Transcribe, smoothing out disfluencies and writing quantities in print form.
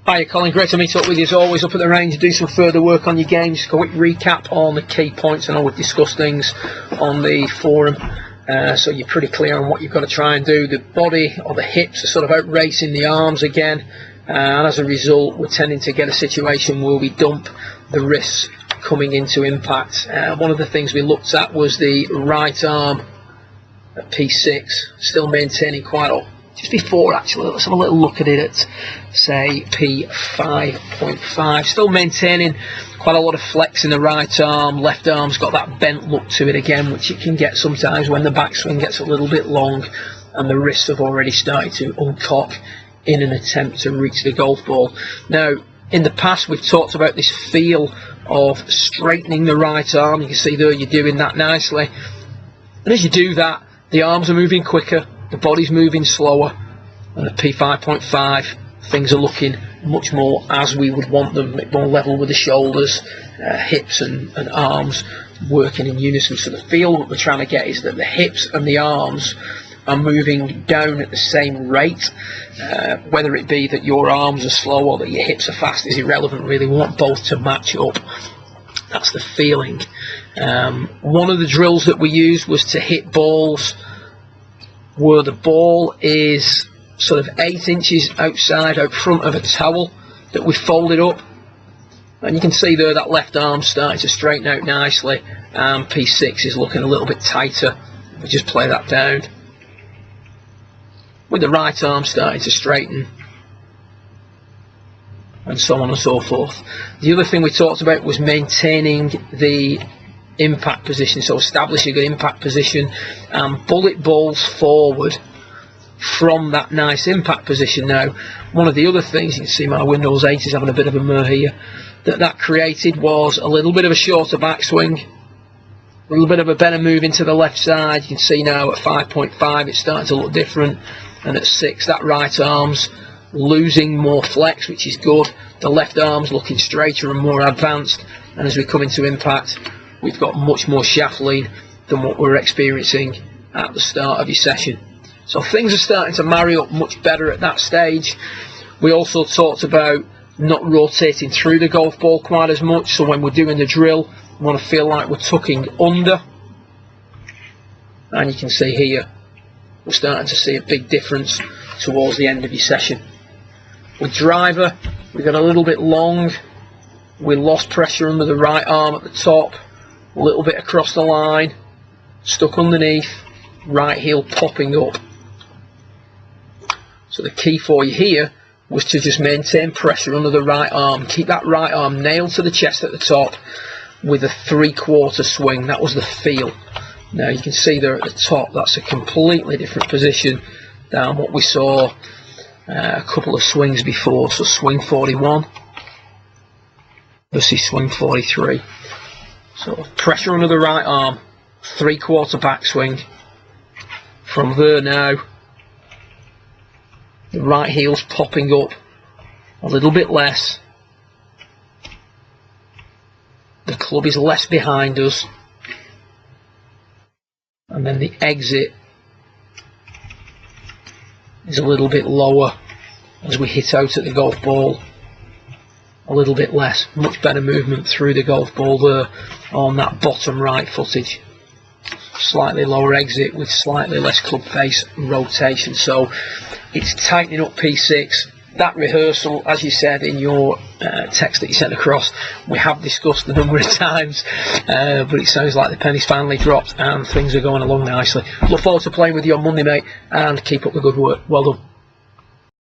Hiya Colin, great to meet up with you as always up at the range, do some further work on your game. Just a quick recap on the key points. I know we've discussed things on the forum, so you're pretty clear on what you've got to try and do. The body or the hips are sort of out racing the arms again, and as a result we're tending to get a situation where we dump the wrists coming into impact. One of the things we looked at was the right arm at P6, still maintaining quite a just before actually, let's have a little look at it at say P5.5, still maintaining quite a lot of flex in the right arm. Left arm's got that bent look to it again, which it can get sometimes when the backswing gets a little bit long and the wrists have already started to uncock in an attempt to reach the golf ball. Now in the past we've talked about this feel of straightening the right arm. You can see there you're doing that nicely, and as you do that the arms are moving quicker, the body's moving slower, and at P5.5 things are looking much more as we would want them, more level with the shoulders, hips and arms working in unison. So the feel that we're trying to get is that the hips and the arms are moving down at the same rate. Whether it be that your arms are slow or that your hips are fast is irrelevant really. We want both to match up. That's the feeling. One of the drills that we used was to hit balls where the ball is sort of 8 inches out front of a towel that we folded up, and you can see there that left arm starting to straighten out nicely, and P6 is looking a little bit tighter. We just play that down with the right arm starting to straighten, and so on and so forth. The other thing we talked about was maintaining the impact position, so establishing an impact position and bullet balls forward from that nice impact position. Now one of the other things, you can see my Windows 8 is having a bit of a mur here, that created was a little bit of a shorter backswing, a little bit of a better move into the left side. You can see now at 5.5 it's starting to look different, and at 6 that right arm's losing more flex, which is good. The left arm's looking straighter and more advanced, and as we come into impact we've got much more shaft lean than what we're experiencing at the start of your session. So things are starting to marry up much better at that stage. We also talked about not rotating through the golf ball quite as much, so when we're doing the drill we want to feel like we're tucking under, and you can see here we're starting to see a big difference towards the end of your session. With driver we got a little bit long, we lost pressure under the right arm at the top, a little bit across the line, stuck underneath, right heel popping up. So the key for you here was to just maintain pressure under the right arm, keep that right arm nailed to the chest at the top with a 3/4 swing. That was the feel. Now you can see there at the top that's a completely different position than what we saw a couple of swings before. So swing 41 versus swing 43. So pressure under the right arm, 3/4 backswing. From there now, the right heel's popping up a little bit less. The club is less behind us, and then the exit is a little bit lower as we hit out at the golf ball. A little bit less, much better movement through the golf ball there on that bottom right footage. Slightly lower exit with slightly less club face rotation. So it's tightening up P6. That rehearsal, as you said in your text that you sent across, we have discussed a number of times, but it sounds like the penny's finally dropped and things are going along nicely. Look forward to playing with you on Monday, mate, and keep up the good work. Well done.